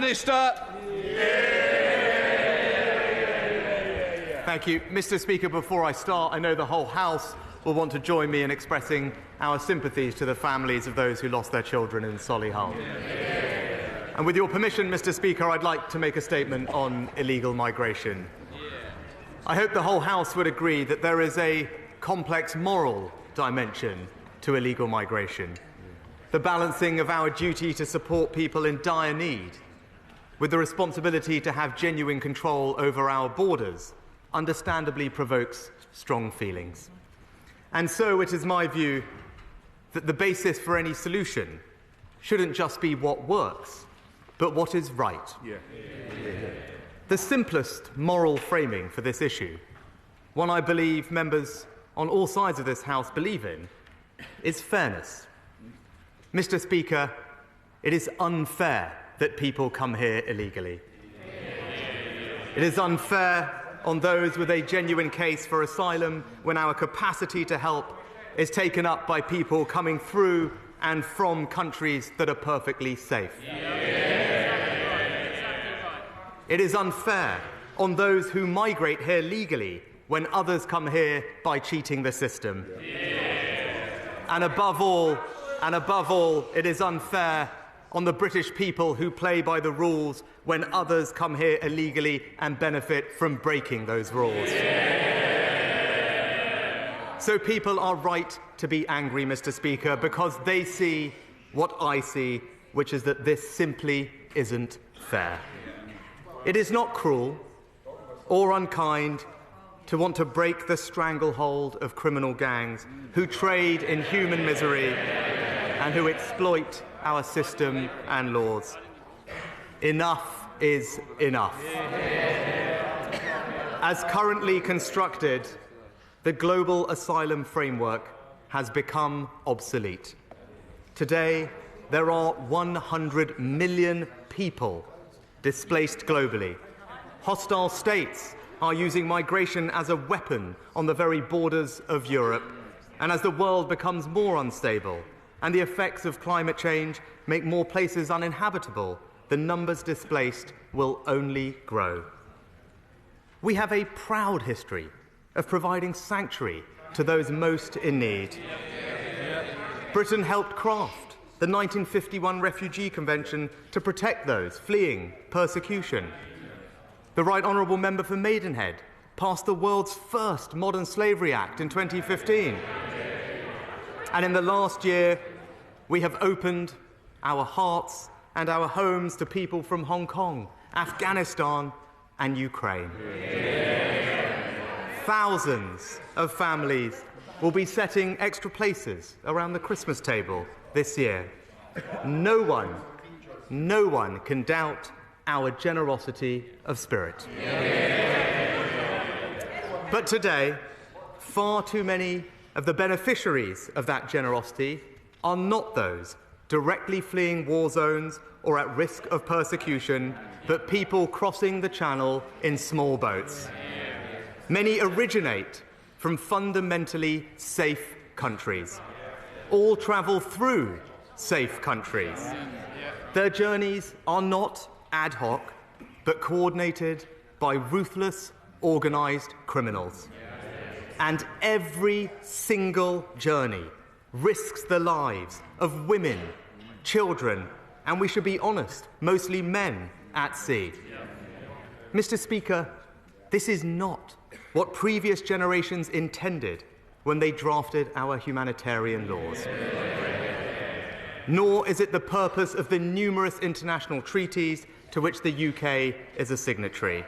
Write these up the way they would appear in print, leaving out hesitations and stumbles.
Minister. Thank you. Mr. Speaker, before I start, I know the whole House will want to join me in expressing our sympathies to the families of those who lost their children in Solihull. And with your permission, Mr. Speaker, I'd like to make a statement on illegal migration. I hope the whole House would agree that there is a complex moral dimension to illegal migration. The balancing of our duty to support people in dire need with the responsibility to have genuine control over our borders understandably provokes strong feelings. And so it is my view that the basis for any solution shouldn't just be what works, but what is right. The simplest moral framing for this issue, one I believe members on all sides of this House believe in, is fairness. Mr. Speaker, it is unfair that people come here illegally. It is unfair on those with a genuine case for asylum when our capacity to help is taken up by people coming through and from countries that are perfectly safe. It is unfair on those who migrate here legally when others come here by cheating the system. And above all, it is unfair on the British people who play by the rules when others come here illegally and benefit from breaking those rules. So people are right to be angry, Mr. Speaker, because they see what I see, which is that this simply isn't fair. It is not cruel or unkind to want to break the stranglehold of criminal gangs who trade in human misery and who exploit our system and laws. Enough is enough. As currently constructed, the global asylum framework has become obsolete. Today, there are 100 million people displaced globally. Hostile states are using migration as a weapon on the very borders of Europe. And as the world becomes more unstable and the effects of climate change make more places uninhabitable, the numbers displaced will only grow. We have a proud history of providing sanctuary to those most in need. Britain helped craft the 1951 Refugee Convention to protect those fleeing persecution. The Right Honourable Member for Maidenhead passed the world's first Modern Slavery Act in 2015. And in the last year, we have opened our hearts and our homes to people from Hong Kong, Afghanistan, and Ukraine. Thousands of families will be setting extra places around the Christmas table this year. No one can doubt our generosity of spirit. But today, far too many of the beneficiaries of that generosity are not those directly fleeing war zones or at risk of persecution, but people crossing the Channel in small boats. Many originate from fundamentally safe countries. All travel through safe countries. Their journeys are not ad hoc, but coordinated by ruthless, organised criminals. And every single journey risks the lives of women, children, and we should be honest, mostly men at sea. Mr. Speaker, this is not what previous generations intended when they drafted our humanitarian laws. Nor is it the purpose of the numerous international treaties to which the UK is a signatory.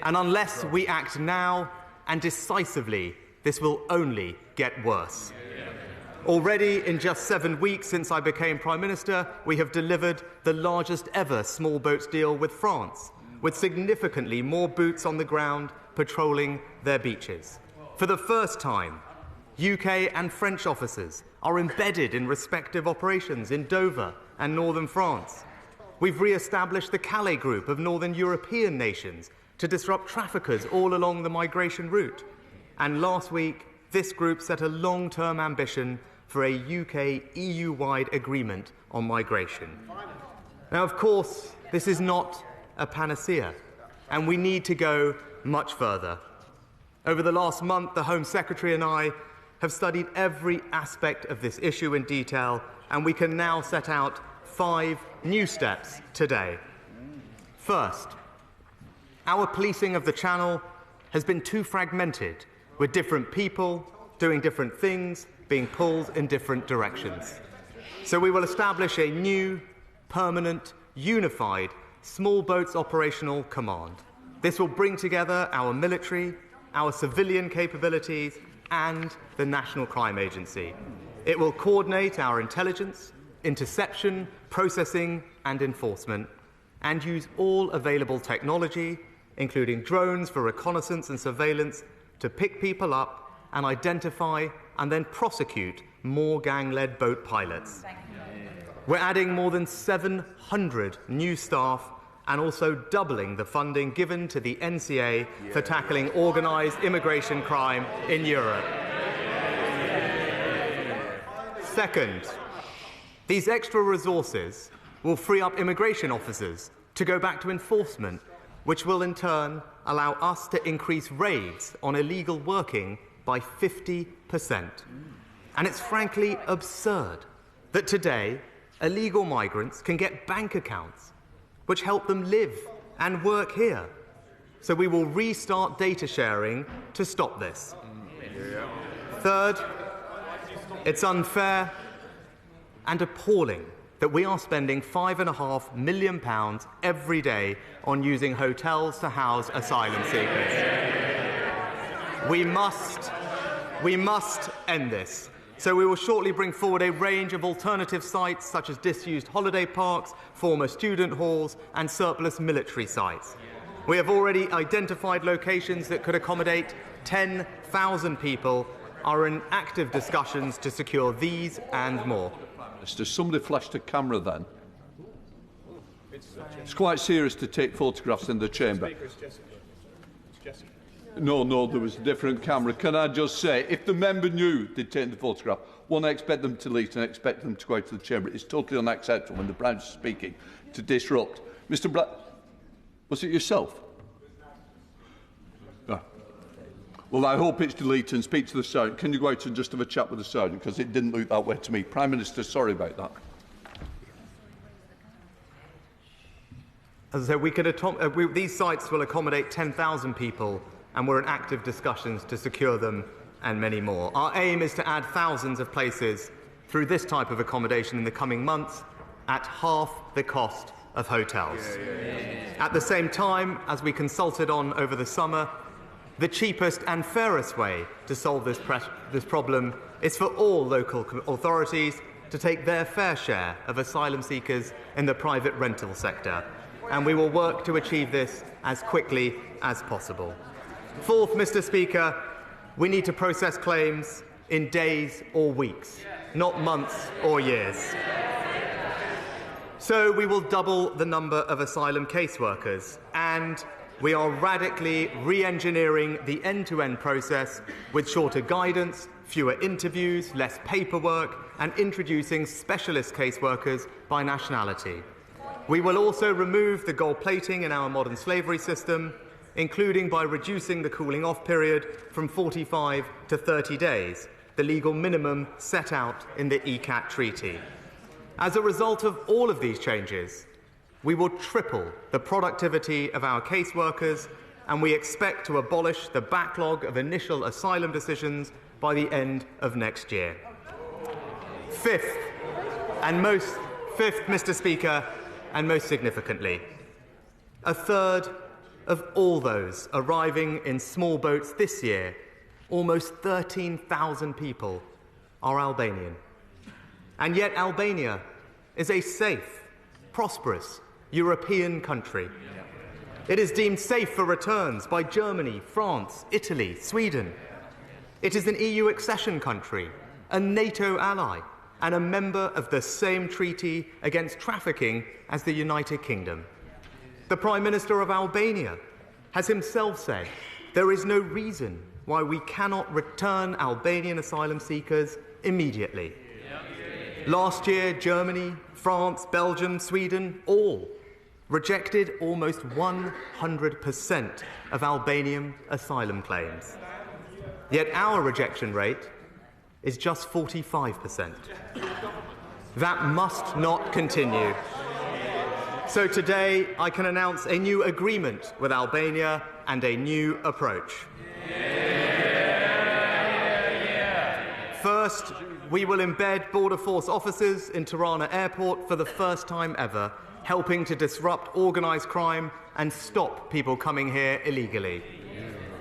And unless we act now and decisively, this will only get worse. Already, in just 7 weeks since I became Prime Minister, we have delivered the largest ever small boats deal with France, with significantly more boots on the ground patrolling their beaches. For the first time, UK and French officers are embedded in respective operations in Dover and northern France. We've re-established the Calais Group of northern European nations to disrupt traffickers all along the migration route. And last week, this group set a long-term ambition for a UK EU-wide agreement on migration. Now, of course, this is not a panacea, and we need to go much further. Over the last month, the Home Secretary and I have studied every aspect of this issue in detail, and we can now set out 5 new steps today. First, our policing of the Channel has been too fragmented, with different people doing different things, being pulled in different directions. So we will establish a new, permanent, unified Small Boats Operational Command. This will bring together our military, our civilian capabilities, and the National Crime Agency. It will coordinate our intelligence, interception, processing, and enforcement, and use all available technology, including drones for reconnaissance and surveillance, to pick people up and identify and then prosecute more gang-led boat pilots. We're adding more than 700 new staff and also doubling the funding given to the NCA for tackling organised immigration crime in Europe. Second, these extra resources will free up immigration officers to go back to enforcement, which will in turn allow us to increase raids on illegal working by 50%. And it's frankly absurd that today illegal migrants can get bank accounts which help them live and work here. So we will restart data sharing to stop this. Third, it's unfair and appalling that we are spending £5.5 million every day on using hotels to house asylum seekers. We must end this. So we will shortly bring forward a range of alternative sites such as disused holiday parks, former student halls and surplus military sites. We have already identified locations that could accommodate 10,000 people, are in active discussions to secure these and more. Mr. Somebody flashed a camera then. It's quite serious to take photographs in the chamber. No, there was a different camera. Can I just say, if the member knew they'd taken the photograph, one, I expect them to leave and I expect them to go out to the chamber. It's totally unacceptable when the Prime Minister is speaking to disrupt. Mr. Was it yourself? No. Well, I hope it's deleted and speak to the Sergeant. Can you go out and just have a chat with the Sergeant? Because it didn't look that way to me. Prime Minister, sorry about that. As I said, these sites will accommodate 10,000 people, and we're in active discussions to secure them and many more. Our aim is to add thousands of places through this type of accommodation in the coming months at half the cost of hotels. At the same time, as we consulted on over the summer, the cheapest and fairest way to solve this problem is for all local authorities to take their fair share of asylum seekers in the private rental sector, and we will work to achieve this as quickly as possible. Fourth, Mr. Speaker, we need to process claims in days or weeks, not months or years. So we will double the number of asylum caseworkers, and we are radically re-engineering the end-to-end process with shorter guidance, fewer interviews, less paperwork, and introducing specialist caseworkers by nationality. We will also remove the gold plating in our modern slavery system, including by reducing the cooling-off period from 45 to 30 days, the legal minimum set out in the ECAT Treaty. As a result of all of these changes, we will triple the productivity of our caseworkers, and we expect to abolish the backlog of initial asylum decisions by the end of next year. Fifth, Mr. Speaker, and most significantly, a third of all those arriving in small boats this year, almost 13,000 people, are Albanian. And yet Albania is a safe, prosperous European country. It is deemed safe for returns by Germany, France, Italy, Sweden. It is an EU accession country, a NATO ally, and a member of the same treaty against trafficking as the United Kingdom. The Prime Minister of Albania has himself said there is no reason why we cannot return Albanian asylum seekers immediately. Last year, Germany, France, Belgium, Sweden, all rejected almost 100% of Albanian asylum claims. Yet our rejection rate is just 45%. That must not continue. So today I can announce a new agreement with Albania and a new approach. First, we will embed Border Force officers in Tirana Airport for the first time ever, helping to disrupt organised crime and stop people coming here illegally.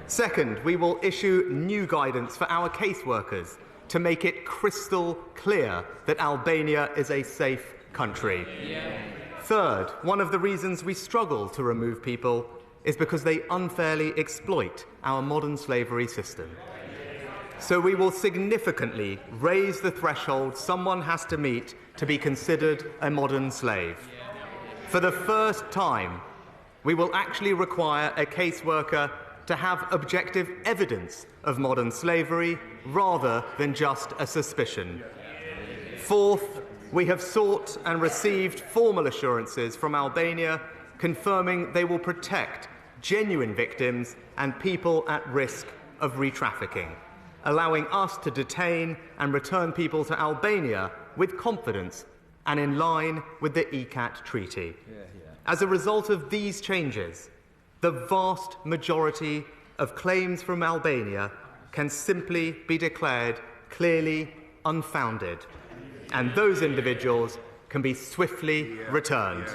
Second, we will issue new guidance for our caseworkers to make it crystal clear that Albania is a safe country. Third, one of the reasons we struggle to remove people is because they unfairly exploit our modern slavery system. So we will significantly raise the threshold someone has to meet to be considered a modern slave. For the first time, we will actually require a caseworker to have objective evidence of modern slavery rather than just a suspicion. Fourth, we have sought and received formal assurances from Albania confirming they will protect genuine victims and people at risk of re-trafficking, allowing us to detain and return people to Albania with confidence and in line with the ECAT treaty. As a result of these changes, the vast majority of claims from Albania can simply be declared clearly unfounded, and those individuals can be swiftly returned.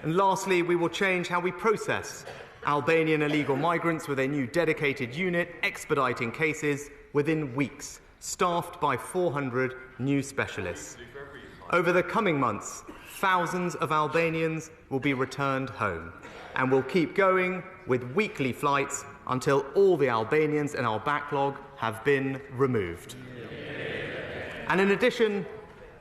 And lastly, we will change how we process Albanian illegal migrants with a new dedicated unit expediting cases within weeks, staffed by 400 new specialists. Over the coming months, thousands of Albanians will be returned home, and we'll keep going with weekly flights until all the Albanians in our backlog have been removed. And in addition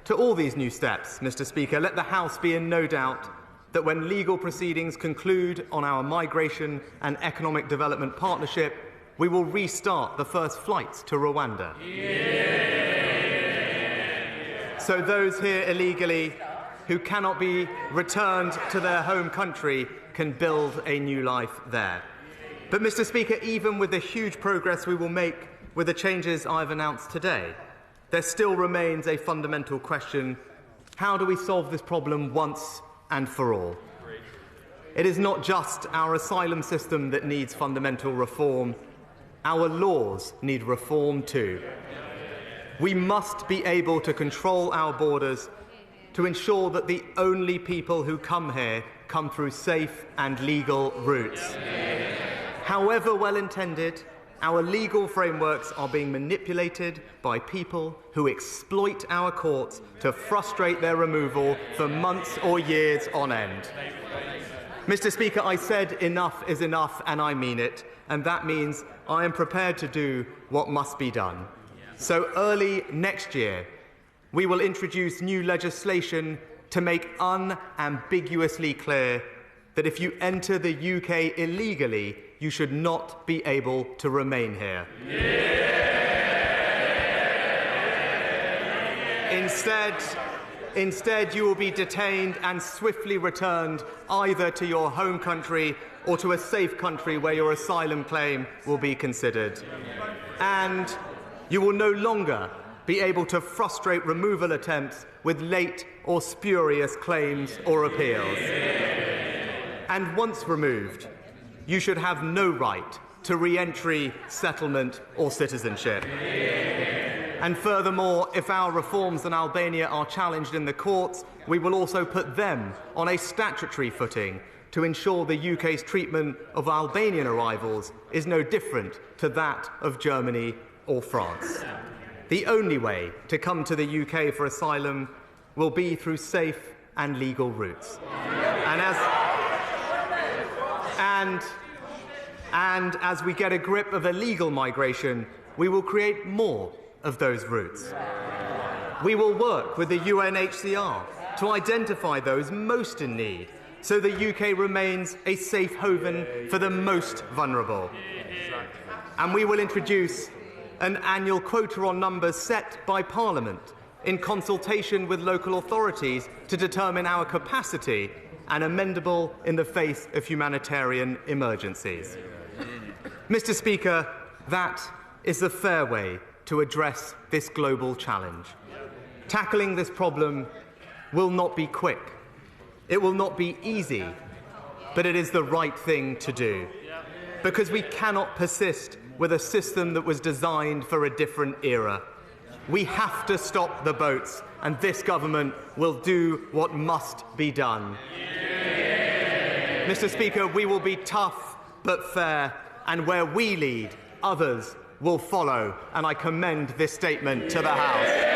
to all these new steps, Mr. Speaker, let the House be in no doubt that when legal proceedings conclude on our migration and economic development partnership, we will restart the first flights to Rwanda. So those here illegally who cannot be returned to their home country can build a new life there. But, Mr. Speaker, even with the huge progress we will make with the changes I've announced today, there still remains a fundamental question: how do we solve this problem once and for all? It is not just our asylum system that needs fundamental reform. Our laws need reform too. We must be able to control our borders to ensure that the only people who come here come through safe and legal routes. However well-intended, our legal frameworks are being manipulated by people who exploit our courts to frustrate their removal for months or years on end. Mr. Speaker, I said enough is enough, and I mean it, and that means I am prepared to do what must be done. So early next year, we will introduce new legislation to make unambiguously clear that if you enter the UK illegally, you should not be able to remain here. Instead, you will be detained and swiftly returned either to your home country or to a safe country where your asylum claim will be considered. And you will no longer be able to frustrate removal attempts with late or spurious claims or appeals. And once removed, you should have no right to re-entry, settlement or citizenship. And furthermore, if our reforms in Albania are challenged in the courts, we will also put them on a statutory footing to ensure the UK's treatment of Albanian arrivals is no different to that of Germany or France. The only way to come to the UK for asylum will be through safe and legal routes. And as we get a grip of illegal migration, we will create more of those routes. We will work with the UNHCR to identify those most in need, so the UK remains a safe haven for the most vulnerable. And we will introduce an annual quota on numbers set by Parliament in consultation with local authorities to determine our capacity and amendable in the face of humanitarian emergencies. Mr. Speaker, that is the fair way to address this global challenge. Tackling this problem will not be quick. It will not be easy, but it is the right thing to do. Because we cannot persist with a system that was designed for a different era. We have to stop the boats, and this government will do what must be done. Mr. Speaker, we will be tough but fair, and where we lead, others will follow, and I commend this statement to the House.